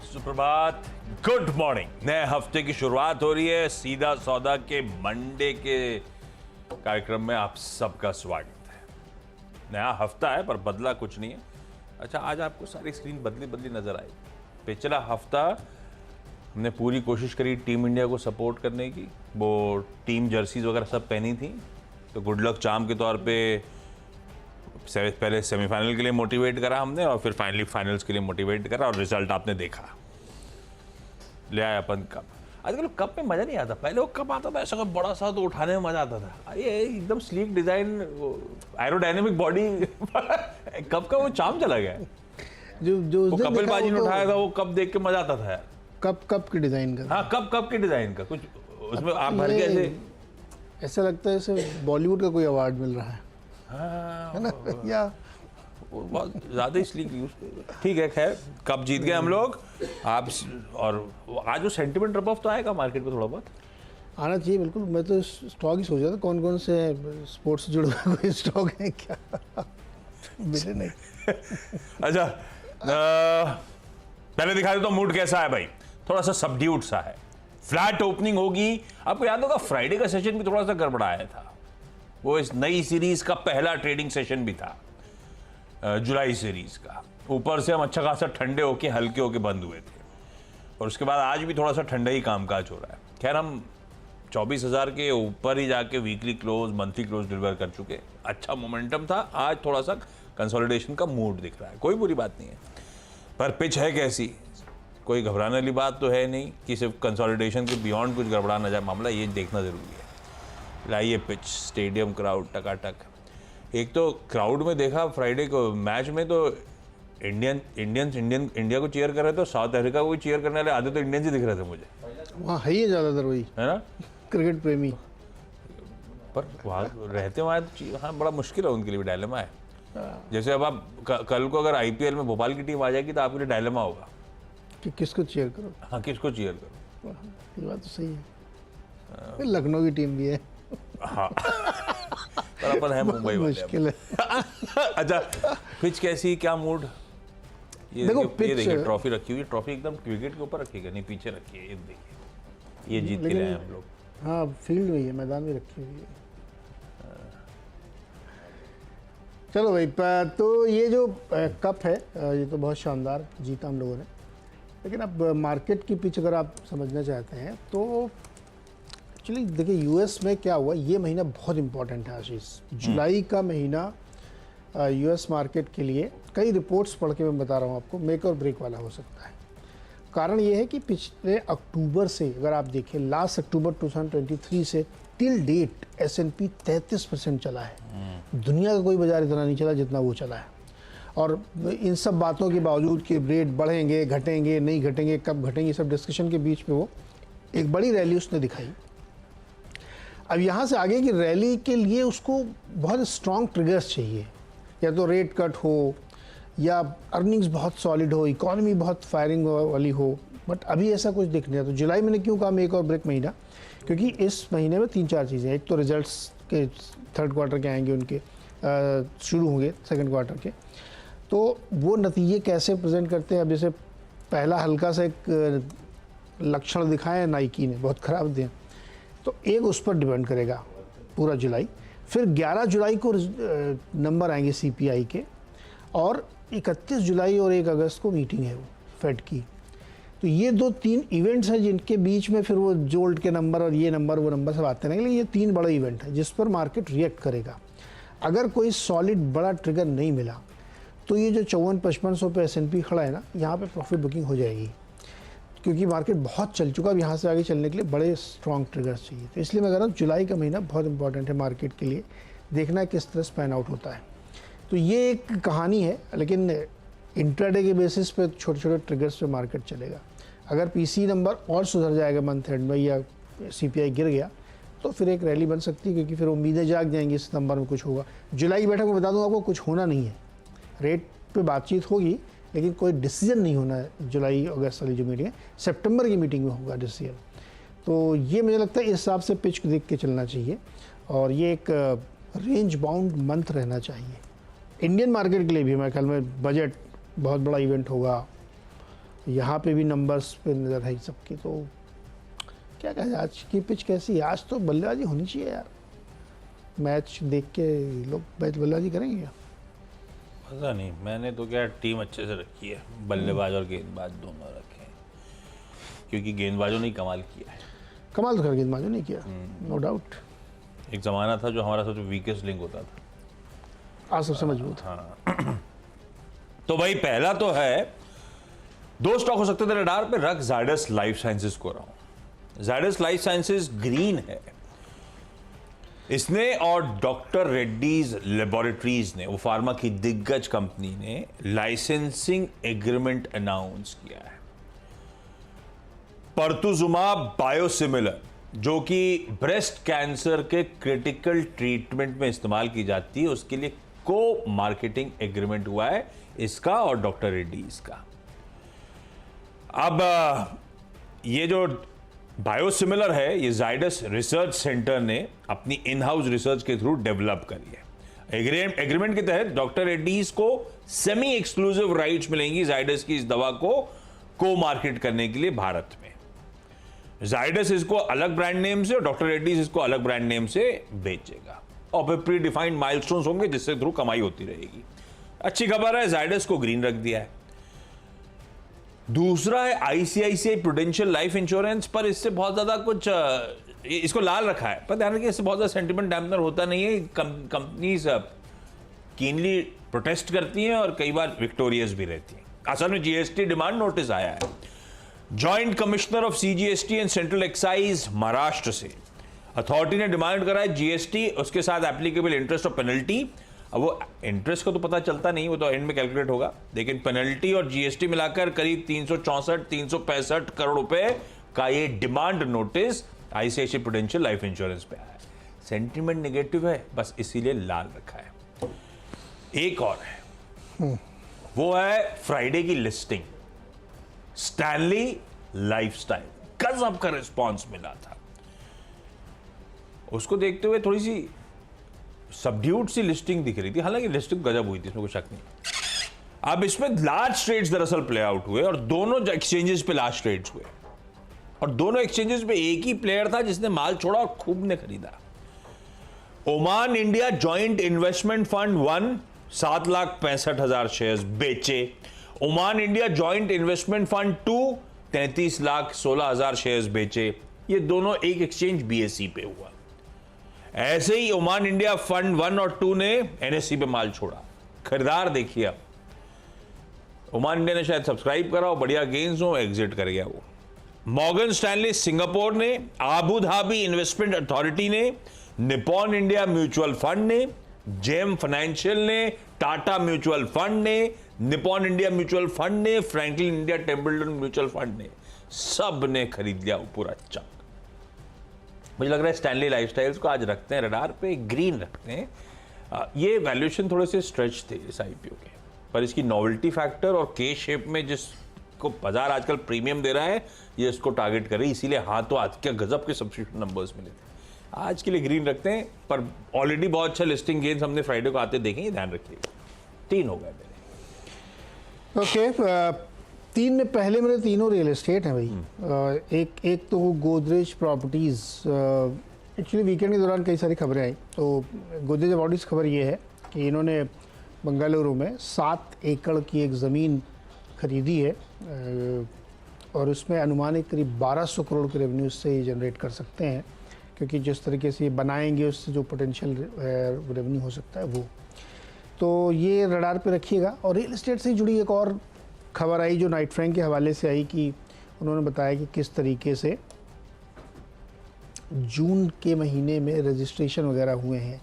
सुप्रभात, good morning. नए हफ्ते की शुरुआत हो रही है। सीधा सौदा के मंडे के कार्यक्रम में आप सबका स्वागत है। नया हफ्ता है पर बदला कुछ नहीं है। अच्छा, आज आपको सारी स्क्रीन बदली बदली नजर आई। पिछला हफ्ता हमने पूरी कोशिश करी टीम इंडिया को सपोर्ट करने की, वो टीम जर्सीज वगैरह सब पहनी थी, तो गुड लक चार्म के तौर पे पहले सेमीफाइनल के लिए मोटिवेट करा हमने और फिर फाइनली फाइनल्स के लिए मोटिवेट करा और रिजल्ट आपने देखा। ले आए अपन कप। आजकल कप में मजा नहीं आता। पहले वो कप आता था ऐसा कोई बड़ा सा, तो उठाने में मजा आता था। ये एकदम sleek design, aerodynamic body cup का वो चार्म चला गया। जो कपिल बाजी ने उठाया था वो कप देख के मजा आता था यार। कप के डिजाइन का। हाँ, कप के डिजाइन का कुछ उसमें आप भर के ऐसा लगता है जैसे बॉलीवुड का कोई अवार्ड मिल रहा है। हाँ, है ना? या बहुत ज्यादा स्लीक यूज। ठीक है, खैर कप जीत गए हम लोग। आप और आज वो सेंटिमेंट रब ऑफ तो आएगा मार्केट में, थोड़ा बहुत आना चाहिए। बिल्कुल, मैं तो स्टॉक ही सोच रहा था कौन कौन से स्पोर्ट्स से जुड़े हुए कोई स्टॉक है क्या। मिले नहीं। अच्छा, पहले दिखा देता हूँ मूड कैसा है भाई। थोड़ा सा सबड्यूड सा है। फ्लैट ओपनिंग होगी। आपको याद होगा फ्राइडे का सेशन भी थोड़ा सा गड़बड़ाया था। वो इस नई सीरीज का पहला ट्रेडिंग सेशन भी था, जुलाई सीरीज का। ऊपर से हम अच्छा खासा ठंडे होके हल्के होके बंद हुए थे और उसके बाद आज भी थोड़ा सा ठंडा ही कामकाज हो रहा है। खैर, हम 24,000 के ऊपर ही जाके weekly close, monthly close deliver कर चुके। अच्छा मोमेंटम था। आज थोड़ा सा कंसोलिडेशन का मूड दिख रहा है, कोई बुरी बात नहीं है। पर पिच है कैसी, कोई घबराने वाली बात तो है नहीं कि सिर्फ कंसोलिडेशन के बियॉन्ड कुछ गड़बड़ा ना जाए मामला, ये देखना जरूरी है। लाइए पिच, स्टेडियम, क्राउड टकाटक। एक तो क्राउड में देखा फ्राइडे को मैच में, तो इंडिया को चीयर कर रहे थे, साउथ अफ्रीका को भी चीयर करने वाले आधे तो इंडियंस ही दिख रहे थे मुझे। वहाँ है ही ज़्यादातर वही, है ना, क्रिकेट प्रेमी। पर वहाँ रहते वहाँ तो हाँ, बड़ा मुश्किल है उनके लिए भी, डायलेमा है। जैसे अब आप कल को अगर आईपीएल में भोपाल की टीम आ जाएगी तो आपके लिए डायलेमा होगा कि किसको चीयर करो। हाँ, किसको चीयर करो। ये बात तो सही है। लखनऊ की टीम भी है। हाँ, पर अपन है मुंबई वाले। मुश्किल है। अच्छा, पिच कैसी, क्या मूड? ये देखो, ये देखिए ट्रॉफी रखी हुई है। ट्रॉफी एकदम विकेट के ऊपर रखिएगा, नहीं पीछे रखिए। ये देखिए, ये जीत के लाए हम लोग। हाँ, फील्ड में ही है, मैदान में रखी हुई है। चलो भाई, तो ये जो कप है ये तो बहुत शानदार जीता हम लोगों ने। लेकिन अब मार्केट की पिच अगर आप समझना चाहते हैं तो एक्चुअली देखिए यूएस में क्या हुआ। ये महीना बहुत इंपॉर्टेंट है आशीष। जुलाई का महीना यूएस मार्केट के लिए कई रिपोर्ट्स पढ़ के मैं बता रहा हूँ आपको, मेक और ब्रेक वाला हो सकता है। कारण ये है कि पिछले अक्टूबर से अगर आप देखें, लास्ट अक्टूबर 2023 से टिल डेट S&P 33% चला है। दुनिया का कोई बाजार इतना नहीं चला जितना वो चला है। और इन सब बातों के बावजूद कि रेट बढ़ेंगे, घटेंगे, नहीं घटेंगे, कब घटेंगे, सब डिस्कशन के बीच में वो एक बड़ी रैली उसने दिखाई। अब यहाँ से आगे की रैली के लिए उसको बहुत स्ट्रॉन्ग ट्रिगर्स चाहिए। या तो रेट कट हो, या अर्निंग्स बहुत सॉलिड हो, इकॉनमी बहुत फायरिंग वाली हो। बट अभी ऐसा कुछ दिख नहीं रहा। तो जुलाई मैंने क्यों कहा मेक और ब्रेक महीना, क्योंकि इस महीने में 3-4 चीज़ें। एक तो रिजल्ट्स के थर्ड क्वार्टर के आएंगे, उनके शुरू होंगे सेकंड क्वार्टर के, तो वो नतीजे कैसे प्रेजेंट करते हैं। अब जैसे पहला हल्का सा एक लक्षण दिखाए नाइकी ने, बहुत ख़राब दिए, तो एक उस पर डिपेंड करेगा पूरा जुलाई। फिर 11 जुलाई को नंबर आएंगे CPI के, और 31 जुलाई और 1 अगस्त को मीटिंग है वो फेड की। तो ये 2-3 इवेंट्स हैं जिनके बीच में फिर वो जोल्ट के नंबर और ये नंबर वो नंबर सब आते रहेंगे। लेकिन ये 3 बड़े इवेंट हैं जिस पर मार्केट रिएक्ट करेगा। अगर कोई सॉलिड बड़ा ट्रिगर नहीं मिला तो ये जो 54-5500 पे S&P खड़ा है ना, यहाँ पे प्रॉफिट बुकिंग हो जाएगी, क्योंकि मार्केट बहुत चल चुका। अब यहाँ से आगे चलने के लिए बड़े स्ट्रॉन्ग ट्रिगर्स चाहिए। तो इसलिए मैं कह रहा हूँ जुलाई का महीना बहुत इंपॉर्टेंट है मार्केट के लिए। देखना है किस तरह स्पैन आउट होता है। तो ये एक कहानी है, लेकिन इंट्राडे के बेसिस पे छोटे छोटे ट्रिगर्स पे मार्केट चलेगा। अगर PC नंबर और सुधर जाएगा मंथ एंड में, या CPI गिर गया, तो फिर एक रैली बन सकती है, क्योंकि फिर उम्मीदें जाग जाएंगी इस नंबर में कुछ होगा। जुलाई की बैठक में बता दूँ आपको, कुछ होना नहीं है। रेट पे बातचीत होगी, लेकिन कोई डिसीजन नहीं होना है। जुलाई अगस्त वाली जो मीटिंग है, सितंबर की मीटिंग में होगा डिसीजन। तो ये मुझे लगता है इस हिसाब से पिच देख के चलना चाहिए, और ये एक रेंज बाउंड मंथ रहना चाहिए। इंडियन मार्केट के लिए भी मेरे ख्याल में बजट बहुत बड़ा इवेंट होगा, यहाँ पे भी नंबर्स पे नज़र है सबकी। तो क्या कहें आज की पिच कैसी है? आज तो बल्लेबाजी होनी चाहिए यार, मैच देख के लोग बल्लेबाजी करेंगे क्या? पता नहीं, मैंने तो क्या टीम अच्छे से रखी है, बल्लेबाज और गेंदबाज दोनों रखे हैं, क्योंकि गेंदबाजों ने ही कमाल किया है। कमाल तो खैर गेंदबाजों ने किया, नो डाउट। एक ज़माना था जो हमारा सबसे वीकेस्ट लिंक होता था, आज सबसे मजबूत। हाँ। तो भाई पहला तो है, 2 स्टॉक हो सकते थे रडार पे, रख जायडस लाइफ साइंसेज को रहा हूं। जायडस लाइफ साइंसेज ग्रीन है, इसने और डॉक्टर रेड्डीज लेबोरेटरीज ने, वो फार्मा की दिग्गज कंपनी ने लाइसेंसिंग एग्रीमेंट अनाउंस किया है। परतुजुमाब बायोसिमिलर, जो कि ब्रेस्ट कैंसर के क्रिटिकल ट्रीटमेंट में इस्तेमाल की जाती है, उसके लिए को मार्केटिंग एग्रीमेंट हुआ है इसका और डॉक्टर रेड्डीज का। अब ये जो बायोसिमिलर है, ये जायडस रिसर्च सेंटर ने अपनी इन हाउस रिसर्च के थ्रू डेवलप करी है। एग्रीमेंट के तहत डॉक्टर रेड्डीज को सेमी एक्सक्लूसिव राइट्स मिलेंगी जायडस की इस दवा को मार्केट करने के लिए भारत में। जायडस इसको अलग ब्रांड नेम से और डॉक्टर रेड्डीज इसको अलग ब्रांड नेम से बेचेगा, और फिर प्री डिफाइंड माइलस्टोन्स होंगे जिससे थ्रू कमाई होती रहेगी। अच्छी खबर है, जायडस को ग्रीन रख दिया है। दूसरा है आईसीआईसीआई प्रूडेंशियल लाइफ इंश्योरेंस, पर इससे बहुत ज्यादा कुछ, इसको लाल रखा है, पर ध्यान रखिए इससे बहुत ज्यादा सेंटिमेंट डैम्पनर होता नहीं है। कंपनीज कीनली प्रोटेस्ट करती हैं और कई बार विक्टोरियस भी रहती हैं। असल में जीएसटी डिमांड नोटिस आया है joint commissioner of CGST and central excise Maharashtra से। अथॉरिटी ने डिमांड करा है जीएसटी, उसके साथ एप्लीकेबल इंटरेस्ट और पेनल्टी। अब वो इंटरेस्ट को तो पता चलता नहीं, वो तो एंड में कैलकुलेट होगा, लेकिन पेनल्टी और जीएसटी मिलाकर करीब 365 करोड़ रुपए का ये demand notice ICICI prudential life insurance पे आया है। सेंटीमेंट नेगेटिव है, बस इसीलिए लाल रखा है। एक और है, वो है फ्राइडे की लिस्टिंग, स्टैनली लाइफस्टाइल। गजब का रिस्पॉन्स मिला था, उसको देखते हुए थोड़ी सी सबड्यूड सी लिस्टिंग दिख रही थी, हालांकि लिस्टिंग गजब हुई थी, इसमें कोई शक नहीं। अब इसमें लार्ज ट्रेड्स दरअसल प्ले आउट हुए और दोनों एक्सचेंजेस पे लार्ज ट्रेड्स हुए, और दोनों एक्सचेंजेस पे एक ही प्लेयर था जिसने माल छोड़ा और खूब ने खरीदा। Oman India joint investment fund 1 7,65,000 shares बेचे। Oman India joint investment fund 2 33,16,000 shares बेचे। ये दोनों एक एक्सचेंज बीएसई पे हुआ। ऐसे ही ओमान इंडिया फंड 1 और 2 ने एनएससी पे माल छोड़ा। खरीदार देखिए, अब ओमान इंडिया ने शायद सब्सक्राइब करा और बढ़िया गेन्स हो, एग्जिट कर गया वो। मॉर्गन स्टैनली सिंगापुर ने, आबू धाबी इन्वेस्टमेंट अथॉरिटी ने, निपॉन इंडिया म्यूचुअल फंड ने, जेम फाइनेंशियल ने, टाटा म्यूचुअल फंड ने, निपॉन इंडिया म्यूचुअल फंड ने, Franklin India Templeton mutual fund ने, सब ने खरीद लिया पूरा चंक। मुझे लग रहा है स्टैनली लाइफस्टाइल्स को आज रखते हैं रडार पे, ग्रीन रखते हैं। ये वैल्यूएशन थोड़े से स्ट्रेच थे इस आईपीओ के, पर इसकी नॉवेल्टी फैक्टर और के शेप में जिसको बाजार आजकल प्रीमियम दे रहा है, ये इसको टारगेट कर रही है, इसीलिए हाथों हाथ क्या गजब के सब्स्टिट्यूशन नंबर्स मिले थे। आज के लिए ग्रीन रखते हैं, पर ऑलरेडी बहुत अच्छा लिस्टिंग गेन्स हमने फ्राइडे को आते देखें, ध्यान रखिएगा। 3 हो गए मेरे। ओके, 3 में पहले मेरे तीनों रियल एस्टेट हैं भाई। एक तो गोदरेज प्रॉपर्टीज़। एक्चुअली वीकेंड के दौरान कई सारी खबरें आई, तो गोदरेज प्रॉपर्टीज़ खबर ये है कि इन्होंने बंगलुरु में 7 एकड़ की एक ज़मीन खरीदी है, और उसमें अनुमानित करीब 1200 करोड़ के रेवेन्यू से ये जनरेट कर सकते हैं, क्योंकि जिस तरीके से ये बनाएंगे उससे जो पोटेंशियल रेवेन्यू हो सकता है वो। तो ये रडार पे रखिएगा। और रियल एस्टेट से जुड़ी एक और खबर आई जो नाइट फ्रैंक के हवाले से आई, कि उन्होंने बताया कि किस तरीके से जून के महीने में रजिस्ट्रेशन वगैरह हुए हैं,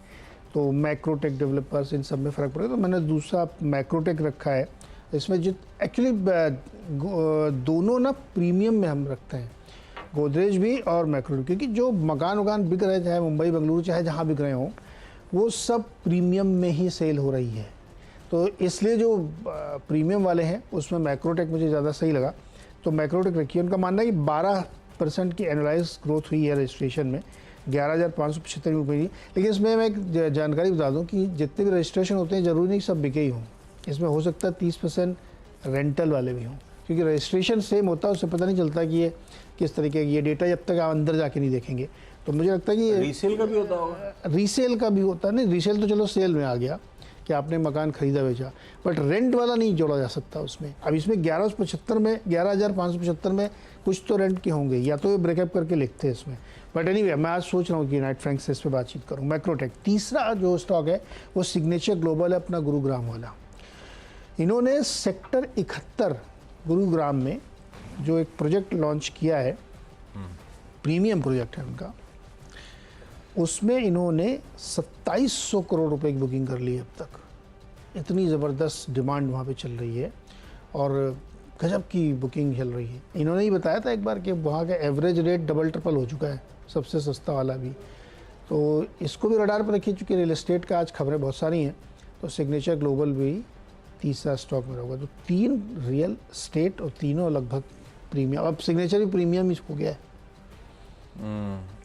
तो मैक्रोटेक डेवलपर्स इन सब में फ़र्क पड़ेगा। तो मैंने दूसरा मैक्रोटेक रखा है, इसमें जो एक्चुअली दोनों ना प्रीमियम में हम रखते हैं, गोदरेज भी और मैक्रोटेक, क्योंकि जो मकान बिक रहे, चाहे मुंबई बेंगलुरु चाहे जहाँ बिक रहे हों, वो सब प्रीमियम में ही सेल हो रही है। तो इसलिए जो प्रीमियम वाले हैं उसमें मैक्रोटेक मुझे ज़्यादा सही लगा, तो मैक्रोटेक रखिए। उनका मानना है कि 12% की एनुअलाइज ग्रोथ हुई है रजिस्ट्रेशन में, 11,575 रुपये की। लेकिन इसमें मैं एक जानकारी बता दूं कि जितने भी रजिस्ट्रेशन होते हैं ज़रूरी नहीं सब बिके ही हों, इसमें हो सकता है 30% रेंटल वाले भी हों, क्योंकि रजिस्ट्रेशन सेम होता है, उससे पता नहीं चलता कि ये किस तरीके की ये डेटा जब तक आप अंदर जाके नहीं देखेंगे। तो मुझे लगता है कि रीसेल का भी होता होगा। रीसेल का भी होता है, नहीं रीसेल तो चलो सेल में आ गया कि आपने मकान खरीदा बेचा, बट रेंट वाला नहीं जोड़ा जा सकता उसमें। अब इसमें 1175 में 11,575 में कुछ तो रेंट के होंगे, या तो ये ब्रेकअप करके लिखते हैं इसमें। बट एनीवे मैं आज सोच रहा हूँ कि नाइट फ्रैंक से इस पर बातचीत करूँ। मैक्रोटेक तीसरा जो स्टॉक है वो सिग्नेचर ग्लोबल है, अपना गुरुग्राम वाला। इन्होंने सेक्टर 71 गुरुग्राम में जो एक प्रोजेक्ट लॉन्च किया है, प्रीमियम प्रोजेक्ट है उनका, उसमें इन्होंने 2700 करोड़ रुपए की बुकिंग कर ली है अब तक। इतनी ज़बरदस्त डिमांड वहाँ पे चल रही है और गजब की बुकिंग चल रही है। इन्होंने ही बताया था एक बार कि वहाँ का एवरेज रेट डबल ट्रिपल हो चुका है, सबसे सस्ता वाला भी। तो इसको भी रडार पर रखिए, चूँकि रियल एस्टेट का आज खबरें बहुत सारी हैं, तो सिग्नेचर ग्लोबल भी तीसरा स्टॉक में होगा। तो 3 रियल एस्टेट और तीनों लगभग प्रीमियम। अब सिग्नेचर भी प्रीमियम ही हो गया है।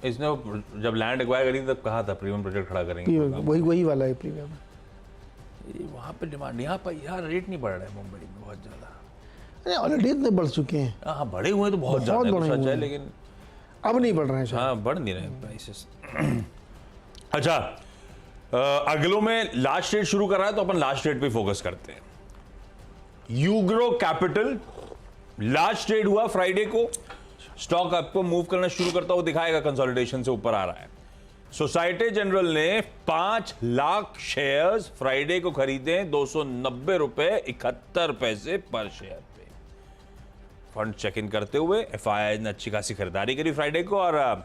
इसने जब लैंड एक्वायर करी तब कहा था प्रीमियम प्रोजेक्ट खड़ा करेंगे। वही वाला है प्रीमियम। वहाँ पे डिमांड, यहाँ पर यहाँ रेट नहीं बढ़ रहा है मुंबई में बहुत ज़्यादा। अरे ऑलरेडी इतने बढ़ चुके हैं। हाँ बढ़े हुए हैं तो बहुत ज़्यादा बढ़े सच हुए है, हैं। लेकिन अब नहीं बढ़ रहे हैं शायद। हाँ बढ़ नहीं रहे प्राइसेस। अच्छा, अगलों में लास्ट रेट शुरू कर रहा है तो अपन लास्ट रेट पे फोकस करते हैं। यूग्रो कैपिटल लास्ट ट्रेड हुआ फ्राइडे को, स्टॉक आपको मूव करना शुरू करता हुआ दिखाएगा, कंसोलिडेशन से ऊपर आ रहा है। सोसाइटी जनरल ने 5 लाख शेयर्स फ्राइडे को खरीदे 290 रुपए 71 पैसे पर शेयर पे। फंड चेक इन करते हुए एफआईआई ने अच्छी खासी खरीदारी करी फ्राइडे को। और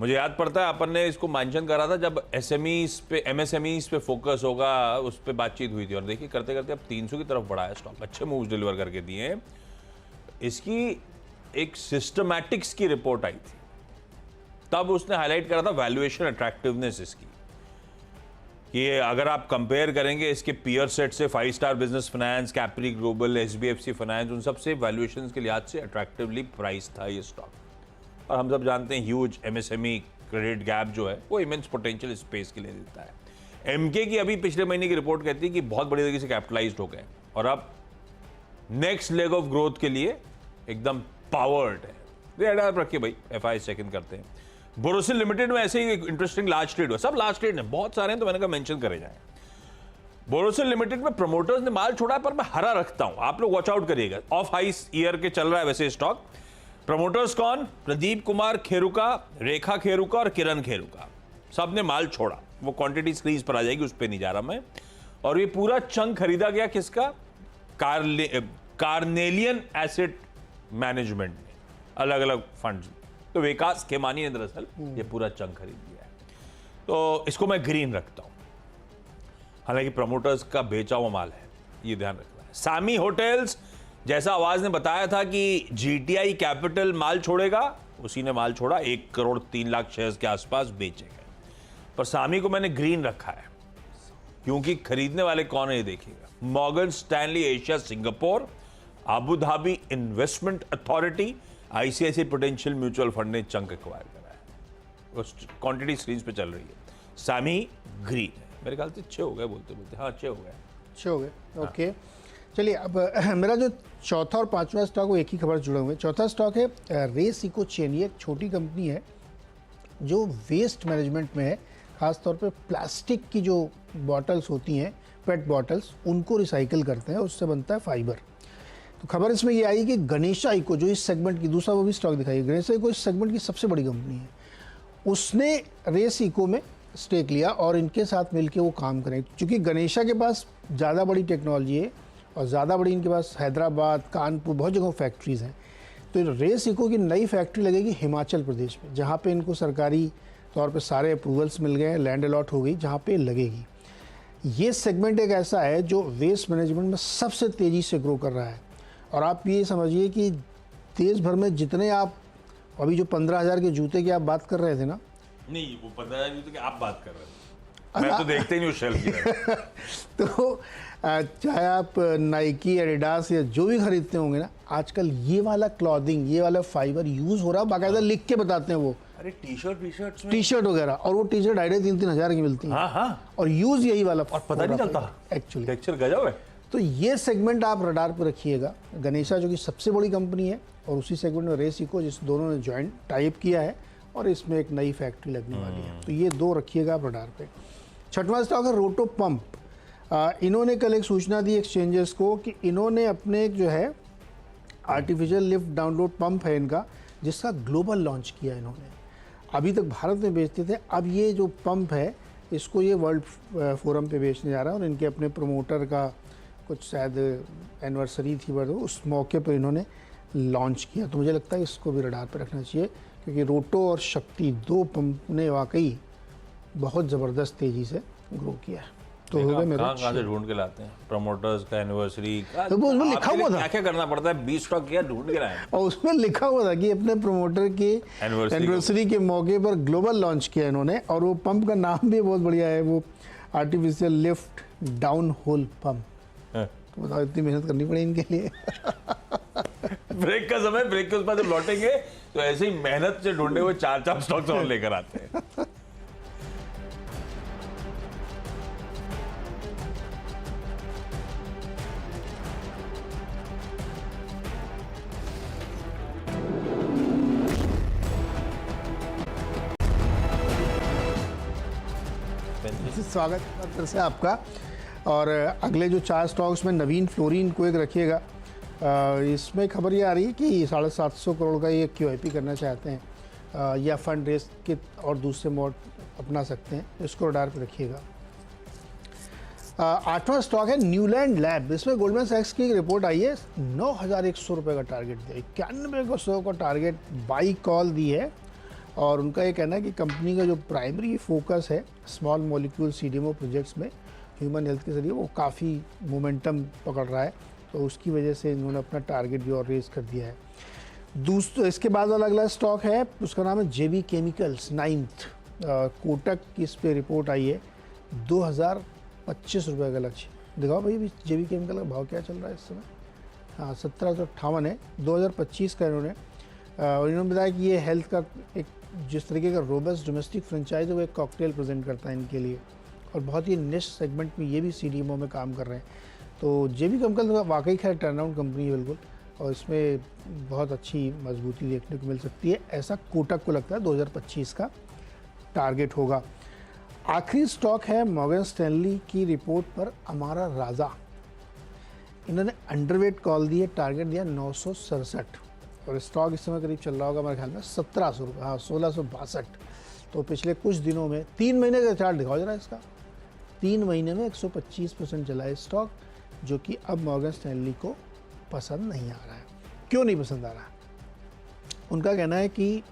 मुझे याद पड़ता है अपन ने इसको मेंशन करा था जब एसएमईज पे एमएसएमईज पे फोकस होगा, उस पर बातचीत हुई थी। और देखिए करते करते अब 300 की तरफ बढ़ा है स्टॉक, अच्छे मूव्स डिलीवर करके दिए हैं। इसकी एक सिस्टमैटिक्स की रिपोर्ट आई थी, तब उसने हाईलाइट करा था वैल्यूएशन अट्रैक्टिवनेस इसकी, कि अगर आप कंपेयर करेंगे इसके पीयर सेट से 5 star business finance, Capri global, HDFC finance, उन सब से वैल्यूएशन के लिहाज से अट्रैक्टिवली प्राइस था ये स्टॉक। और हम सब जानते हैं ह्यूज एमएसएमई क्रेडिट गैप जो है वो इमेंस पोटेंशियल स्पेस के लिए देता है। एमके की अभी पिछले महीने की रिपोर्ट कहती है कि बहुत बड़ी तरीके से कैपिटलाइज्ड हो गए और अब नेक्स्ट लेग ऑफ ग्रोथ के लिए एकदम पावर्ड है। रेडर पर रखिए भाई, एफआई चेक इन करते हैं। बोरोसिल लिमिटेड में ऐसे ही एक इंटरेस्टिंग लार्ज ट्रेड हुआ, सब लार्ज ट्रेड है, बहुत सारे हैं तो मैंने कहा मेंशन करे जाए। बोरोसिल लिमिटेड में प्रमोटर्स ने माल छोड़ा, पर मैं हरा रखता हूं, आप लोग वॉच आउट करिएगा। ऑफ हाई ईयर के चल रहा है वैसे स्टॉक। प्रमोटर्स कौन? प्रदीप कुमार खेरुका, रेखा खेरुका और किरण खेरुका, सब ने माल छोड़ा। वो क्वांटिटी स्क्रीन पर आ जाएगी, उस पर नहीं जा रहा मैं। और ये पूरा चंक खरीदा गया किसका? कार्नेलियन एसेट मैनेजमेंट में, अलग अलग फंड्स। तो विकास खेमानी ने दरअसल ये पूरा चंक खरीद लिया है, तो इसको मैं ग्रीन रखता हूं। हालांकि प्रमोटर्स का बेचा हुआ माल है, ये ध्यान रखना है। सामी होटल्स, जैसा आवाज ने बताया था कि जीटीआई कैपिटल माल छोड़ेगा, उसी ने माल छोड़ा, 1 करोड़ 3 लाख शेयर्स के आसपास बेचे गए। पर सामी को मैंने ग्रीन रखा है क्योंकि खरीदने वाले कौन है ये देखिएगा। Morgan Stanley Asia Singapore, Abu Dhabi investment authority, ICICI potential mutual fund ने चंक एक्वायर करा है। उस क्वांटिटी स्क्रीन पे चल रही है। सामी ग्रीन है, मेरे ख्याल से 6 हो गए बोलते बोलते। हाँ 6 हो गए, 6 हो गए। ओके चलिए, अब मेरा जो चौथा और पांचवा स्टॉक वो एक ही खबर से जुड़े हुए हैं। चौथा स्टॉक है रेस इको चेन। ये एक छोटी कंपनी है जो वेस्ट मैनेजमेंट में है, खासतौर पे प्लास्टिक की जो बॉटल्स होती हैं, पेट बॉटल्स, उनको रिसाइकिल करते हैं, उससे बनता है फाइबर। तो खबर इसमें ये आई कि गणेशा इको जो इस सेगमेंट की, दूसरा वो भी स्टॉक दिखाई, गणेशा इको इस सेगमेंट की सबसे बड़ी कंपनी है, उसने रेस इको में स्टेक लिया और इनके साथ मिलकर वो काम करें। क्योंकि गणेशा के पास ज़्यादा बड़ी टेक्नोलॉजी है और ज़्यादा बड़ी इनके पास हैदराबाद, कानपुर, बहुत जगह फैक्ट्रीज़ हैं। तो रेस इको की नई फैक्ट्री लगेगी हिमाचल प्रदेश में, जहाँ पे इनको सरकारी तौर पे सारे अप्रूवल्स मिल गए हैं, लैंड अलॉट हो गई, जहाँ पे लगेगी। ये सेगमेंट एक ऐसा है जो वेस्ट मैनेजमेंट में सबसे तेज़ी से ग्रो कर रहा है। और आप ये समझिए कि देश भर में जितने आप अभी जो 15,000 के जूते की आप बात कर रहे थे ना, नहीं वो 15,000 जूते की आप बात कर रहे थे, मैं तो देखते ही नहीं उस शेल्फ की। तो चाहे आप नाइकी, एडिडास या जो भी खरीदते होंगे ना, आजकल ये वाला क्लॉथिंग, ये वाला फाइबर यूज़ हो रहा है, बाकायदा लिख के बताते हैं वो। अरे टी शर्ट वगैरह, और वो टी शर्ट 2,500-3,000 की मिलती है। हाँ। और यूज़ यही वाला, और पता नहीं चलता एक्चुअली। टेक्सचर गजब है। तो ये सेगमेंट आप रडार पर रखिएगा। गणेशा जो कि सबसे बड़ी कंपनी है, और उसी सेगमेंट में रेस इको, जिस दोनों ने जॉइंट टाइप किया है, और इसमें एक नई फैक्ट्री लगने वाली है। तो ये दो रखिएगा आप रडार पे। छठवां स्टॉक है रोटो पंप। इन्होंने कल एक सूचना दी एक्सचेंजेस को कि इन्होंने अपने जो है आर्टिफिशियल लिफ्ट डाउनलोड पंप है इनका, जिसका ग्लोबल लॉन्च किया इन्होंने। अभी तक भारत में बेचते थे, अब ये जो पंप है इसको ये वर्ल्ड फोरम पे बेचने जा रहा है, और इनके अपने प्रमोटर का कुछ शायद एनिवर्सरी थी, बट उस मौके पर इन्होंने लॉन्च किया। तो मुझे लगता है इसको भी रडार पर रखना चाहिए, क्योंकि रोटो और शक्ति दो पंप ने वाकई बहुत ज़बरदस्त तेज़ी से ग्रो किया है। तो हो गए मेरे कहाँ से ढूंढ के लाते हैं प्रमोटर्स का एनिवर्सरी? तो वो उसमें लिखा हुआ था, क्या क्या करना पड़ता है, 20 स्टॉक किया ढूंढ के लाए, और उसमें लिखा हुआ था कि अपने प्रमोटर के एनिवर्सरी के मौके पर ग्लोबल लॉन्च किया इन्होंने। और वो पंप का नाम भी बहुत बढ़िया है, वो artificial lift down hole pump. तो बताओ, इतनी मेहनत करनी पड़ी इनके लिए। ब्रेक का समय, ब्रेक के उस बाद जब लौटेंगे तो ऐसे ही मेहनत से ढूंढे हुए 4 स्टॉक्स और लेकर आते हैं। स्वागत है फिर से आपका। और अगले जो 4 स्टॉक्स में नवीन फ्लोरिन को एक रखिएगा। इसमें खबर ये आ रही है कि 750 करोड़ का ये QIP करना चाहते हैं, या फंड रेस के और दूसरे मोड अपना सकते हैं, इसको रडार पे रखिएगा। 8वां स्टॉक है न्यूलैंड लैब। इसमें गोल्डमैन सैक्स की एक रिपोर्ट आई है, 9,100 रुपये का टारगेट दिया, 91 का टारगेट बाई कॉल दी है। और उनका ये कहना है कि कंपनी का जो प्राइमरी फोकस है स्मॉल मॉलिक्यूल CDMO प्रोजेक्ट्स में ह्यूमन हेल्थ के जरिए, वो काफ़ी मोमेंटम पकड़ रहा है, तो उसकी वजह से इन्होंने अपना टारगेट भी और रेज कर दिया है। इसके बाद वाला अगला स्टॉक है, उसका नाम है JB केमिकल्स 9th। कोटक की इस पर रिपोर्ट आई है, 2,025 रुपये का लक्ष्य। दिखाओ भाई JB केमिकल का भाव क्या चल रहा है इस समय। हाँ, 1758 है 2025 का इन्होंने। और इन्होंने बताया कि ये हेल्थ का एक जिस तरीके का रोबस्ट डोमेस्टिक फ्रेंचाइज है, वो एक कॉकटेल प्रेजेंट करता है इनके लिए, और बहुत ही निश सेगमेंट में ये भी CDMO में काम कर रहे हैं। तो JB केमिकल वाकई खैर टर्नआउट कंपनी है बिल्कुल, और इसमें बहुत अच्छी मजबूती देखने को मिल सकती है, ऐसा कोटक को लगता है 2025 का टारगेट होगा। आखिरी स्टॉक है मॉर्गन स्टैनली की रिपोर्ट पर अमारा राजा। इन्होंने अंडरवेट कॉल दी है, टारगेट दिया 967, और स्टॉक इस समय करीब चल रहा होगा मेरे ख्याल में 1700 रुपये, हाँ 1662। तो पिछले कुछ दिनों में 3 महीने का चार्ट दिखाओ जरा इसका, 3 महीने में 125% चला है स्टॉक, जो कि अब मॉर्गन स्टैनली को पसंद नहीं आ रहा है। क्यों नहीं पसंद आ रहा है? उनका कहना है कि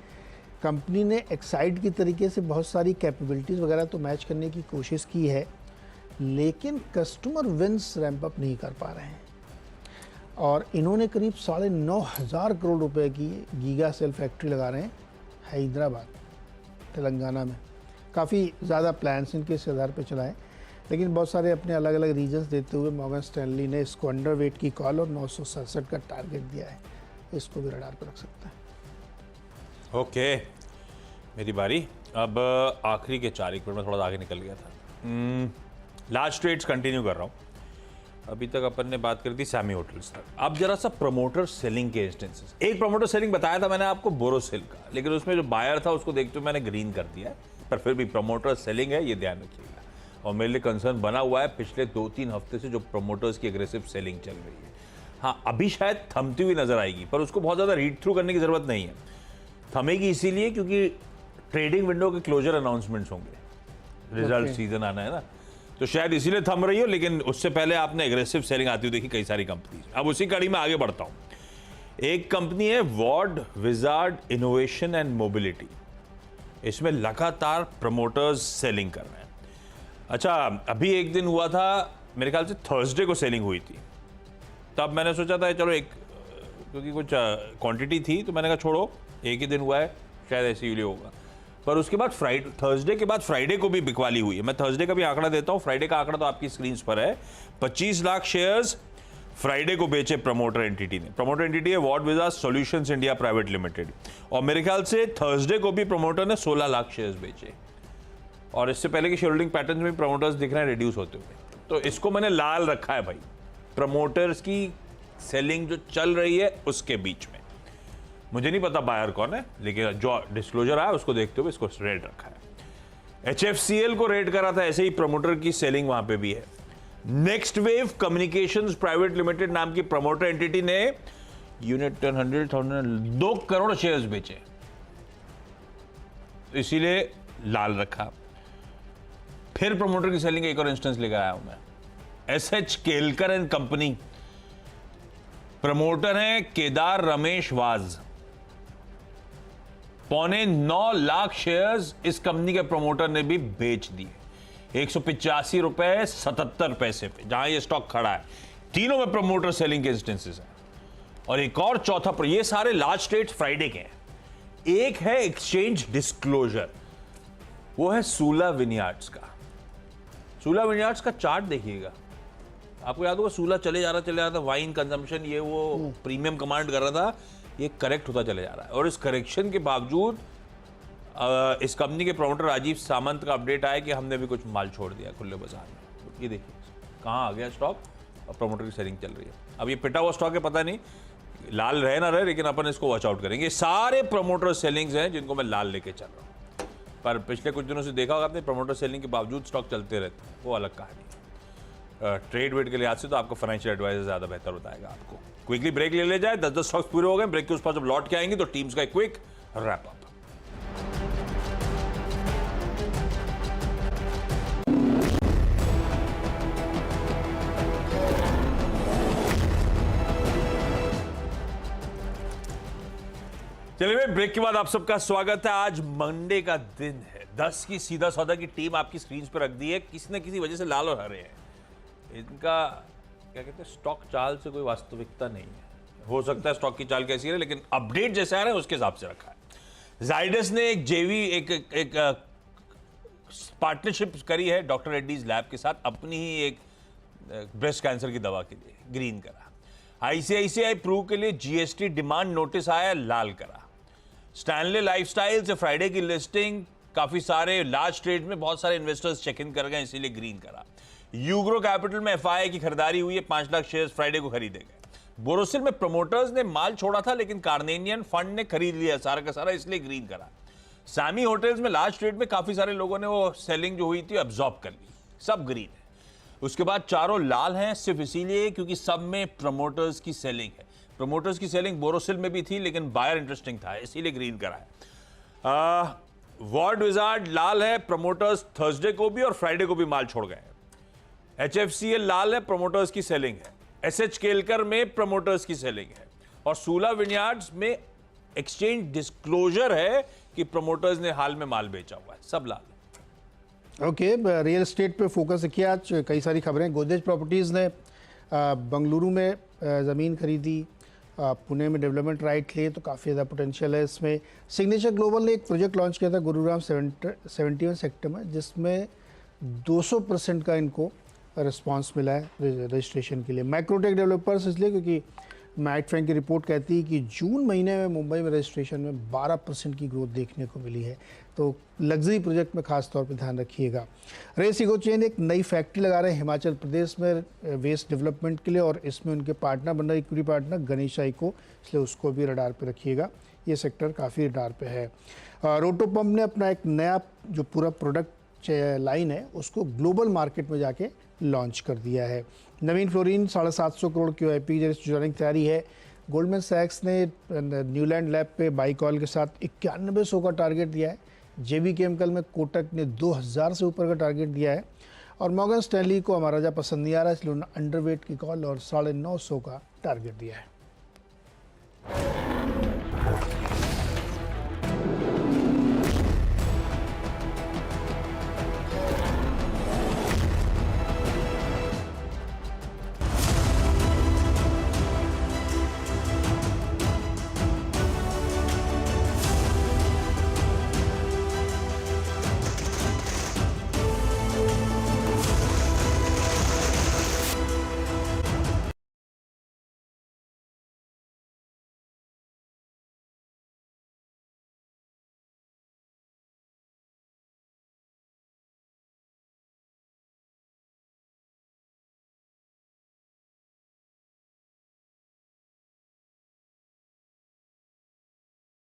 कंपनी ने एक्साइड की तरीके से बहुत सारी कैपेबिलिटीज़ वगैरह तो मैच करने की कोशिश की है, लेकिन कस्टमर विंस रैंप अप नहीं कर पा रहे हैं। और इन्होंने करीब 9,500 करोड़ रुपए की गीगा सेल फैक्ट्री लगा रहे हैं हैदराबाद तेलंगाना में। काफ़ी ज़्यादा प्लान्स इनके इस आधार पर चलाएं, लेकिन बहुत सारे अपने अलग अलग रीजन्स देते हुए मॉर्गन स्टैनली ने इसको अंडरवेट की कॉल और 967 का टारगेट दिया है। इसको भी रडार पर रख सकते हैं। ओके, मेरी बारी। अब आखिरी के 4 एक मिनट में थोड़ा आगे निकल गया था। लार्ज ट्रेड्स कंटिन्यू कर रहा हूँ। अभी तक अपन ने बात कर दी सैमी होटल्स तक। अब जरा सा प्रमोटर सेलिंग के इंस्टेंसेस। एक प्रमोटर सेलिंग बताया था मैंने आपको बोरोसिल का, लेकिन उसमें जो बायर था उसको देखते हुए मैंने ग्रीन कर दिया है, पर फिर भी प्रमोटर सेलिंग है, ये ध्यान रखिएगा। और मेरे लिए कंसर्न बना हुआ है पिछले 2-3 हफ्ते से जो प्रमोटर्स की एग्रेसिव सेलिंग चल रही है। हाँ, अभी शायद थमती हुई नजर आएगी, पर उसको बहुत ज़्यादा रीड थ्रू करने की जरूरत नहीं है। थमेगी इसीलिए क्योंकि ट्रेडिंग विंडो के क्लोजर अनाउंसमेंट्स होंगे, रिजल्ट सीजन आना है ना, तो शायद इसीलिए थम रही हो। लेकिन उससे पहले आपने एग्रेसिव सेलिंग आती हुई देखी कई सारी कंपनी। अब उसी कड़ी में आगे बढ़ता हूं। एक कंपनी है ward wizard innovation and mobility. इसमें लगातार प्रमोटर्स सेलिंग कर रहे हैं। अच्छा, अभी एक दिन हुआ था, मेरे ख्याल से थर्सडे को सेलिंग हुई थी। तब मैंने सोचा था चलो एक, क्योंकि कुछ क्वांटिटी थी, तो मैंने कहा छोड़ो, एक ही दिन हुआ है, शायद ऐसे ही होगा। पर उसके बाद थर्सडे के बाद फ्राइडे को भी बिकवाली हुई है। मैं थर्सडे का भी आंकड़ा देता हूं, फ्राइडे का आंकड़ा तो आपकी स्क्रीन पर है। 25 लाख शेयर्स फ्राइडे को बेचे प्रमोटर एंटिटी ने। प्रमोटर एंटिटी है ward wizard solutions India private limited, और मेरे ख्याल से थर्सडे को भी प्रमोटर ने 16 लाख शेयर्स बेचे। और इससे पहले के शेयर होल्डिंग पैटर्न में प्रमोटर्स दिख रहे हैं रिड्यूस होते हुए, तो इसको मैंने लाल रखा है भाई। प्रमोटर्स की सेलिंग जो चल रही है उसके बीच में। मुझे नहीं पता बायर कौन है, लेकिन जो डिस्क्लोजर आया उसको देखते हुए इसको रेट रखा है। HFCL को रेट करा था, ऐसे ही प्रमोटर की सेलिंग वहां पे भी है। Next wave communications private limited नाम की प्रमोटर एंटिटी ने यूनिट 2 करोड़ शेयर्स बेचे, तो इसीलिए लाल रखा। फिर प्रमोटर की सेलिंग एक और इंस्टेंस लेकर आया हूं मैं। SH Kelkar and company, promoter हैं केदार रमेश वाज। 9.25 लाख शेयर्स इस कंपनी के प्रमोटर ने भी बेच दिए 185 रुपए 77 पैसे पे, जहां ये स्टॉक खड़ा है। तीनों में प्रमोटर सेलिंग के इंस्टेंसेस हैं। और एक और चौथा, ये सारे लार्ज ट्रेड्स फ्राइडे के हैं। एक है एक्सचेंज डिस्क्लोजर, वो है सूला विनयार्ड्स का। सूला विनयार्ड्स का चार्ट देखिएगा, आपको याद होगा सूला चले जा रहा था, वाइन कंजम्पशन ये वो प्रीमियम कमांड कर रहा था, ये करेक्ट होता चले जा रहा है। और इस करेक्शन के बावजूद इस कंपनी के प्रमोटर राजीव सामंत का अपडेट आया कि हमने भी कुछ माल छोड़ दिया खुले बाजार में। ये देखिए कहाँ आ गया स्टॉक, और प्रमोटर की सेलिंग चल रही है। अब ये पिटा हुआ स्टॉक है, पता नहीं लाल रहे ना रहे, लेकिन अपन इसको वॉच आउट करेंगे। सारे प्रमोटर सेलिंग्स हैं जिनको मैं लाल लेके चल रहा हूँ, पर पिछले कुछ दिनों से देखा होगा आपने, प्रमोटर सेलिंग के बावजूद स्टॉक चलते रहते हैं, वो अलग कहानी है। ट्रेड वेट के लिहाज से तो आपका फाइनेंशियल एडवाइजर ज़्यादा बेहतर बताएगा आपको। क्विकली ब्रेक ले जाए, 10 स्टॉक्स पूरे हो गए। ब्रेक के उस पास जब लौट के आएंगे तो टीम्स का एक क्विक रैप अप। चलिए भाई, ब्रेक के बाद आप सबका स्वागत है। आज मंडे का दिन है। 10 की सीधा सौदा की टीम आपकी स्क्रीन पर रख दी है। किसी न किसी वजह से लाल और हरे हैं। इनका क्या कहते हैं, स्टॉक चाल से कोई वास्तविकता नहीं है। हो सकता है स्टॉक की चाल कैसी है, लेकिन अपडेट जैसा आ रहा है उसके हिसाब से रखा है। जाइडस ने एक जेवी एक पार्टनरशिप करी है डॉक्टर रेड्डीज लैब के साथ, अपनी ही एक ब्रेस्ट कैंसर की दवा के लिए, ग्रीन करा। ICICI प्रू के लिए GST डिमांड नोटिस आया, लाल करा। स्टैनले लाइफस्टाइल से फ्राइडे की लिस्टिंग, काफी सारे लार्ज ट्रेड में बहुत सारे इन्वेस्टर्स चेक इन कर गए, इसीलिए ग्रीन करा। यूग्रो कैपिटल में FII की खरीदारी हुई है, 5 लाख शेयर्स फ्राइडे को खरीदे गए। बोरोसिल में प्रमोटर्स ने माल छोड़ा था, लेकिन कार्नेनियन फंड ने खरीद लिया सारा का सारा, इसलिए ग्रीन करा। सैमी होटल्स में लार्ज ट्रेड में काफी सारे लोगों ने वो सेलिंग जो हुई थी एब्जॉर्ब कर ली, सब ग्रीन है। उसके बाद चारों लाल हैं, सिर्फ इसीलिए क्योंकि सब में प्रमोटर्स की सेलिंग है। प्रमोटर्स की सेलिंग बोरोसिल में भी थी, लेकिन बायर इंटरेस्टिंग था, इसीलिए ग्रीन करा है। वॉर्ड विजार्ड लाल है, प्रमोटर्स थर्सडे को भी और फ्राइडे को भी माल छोड़ गए। HFCL लाल है, प्रमोटर्स की सेलिंग है। SH केलकर में प्रमोटर्स की सेलिंग है। और सूला विनयार्ड्स में एक्सचेंज डिस्क्लोजर है कि प्रमोटर्स ने हाल में माल बेचा हुआ है, सब लाल। ओके, रियल एस्टेट पे फोकस किया आज। कई सारी खबरें। गोदरेज प्रॉपर्टीज़ ने बंगलुरु में ज़मीन खरीदी, पुणे में डेवलपमेंट राइट लिए, तो काफ़ी ज़्यादा पोटेंशियल है इसमें। सिग्नेचर ग्लोबल ने एक प्रोजेक्ट लॉन्च किया था गुरुग्राम 71 सेक्टर में, जिसमें 200% का इनको रिस्पांस मिला है रजिस्ट्रेशन के लिए। माइक्रोटेक डेवलपर्स इसलिए क्योंकि मैट फ्रैंक की रिपोर्ट कहती है कि जून महीने में मुंबई में रजिस्ट्रेशन में 12% की ग्रोथ देखने को मिली है, तो लग्जरी प्रोजेक्ट में खास तौर पे ध्यान रखिएगा। रेस इकोचेन एक नई फैक्ट्री लगा रहे हैं हिमाचल प्रदेश में वेस्ट डेवलपमेंट के लिए, और इसमें उनके पार्टनर बन रहे इक्विटी पार्टनर गणेशा इको, इसलिए उसको भी रडार पे रखिएगा। ये सेक्टर काफ़ी रडार पे है। रोटो पंप ने अपना एक नया जो पूरा प्रोडक्ट लाइन है उसको ग्लोबल मार्केट में जाके लॉन्च कर दिया है। नवीन फ्लोरिन 750 करोड़ QIP जुड़ने की तैयारी है। गोल्डमैन सैक्स ने न्यूलैंड लैब पे बाई कॉल के साथ 9100 का टारगेट दिया है। JB केमिकल में कोटक ने 2000 से ऊपर का टारगेट दिया है। और मॉर्गन स्टैनली को महाराजा पसंद नहीं आ रहा, इसलिए उन्होंने अंडरवेट की कॉल और 950 का टारगेट दिया है।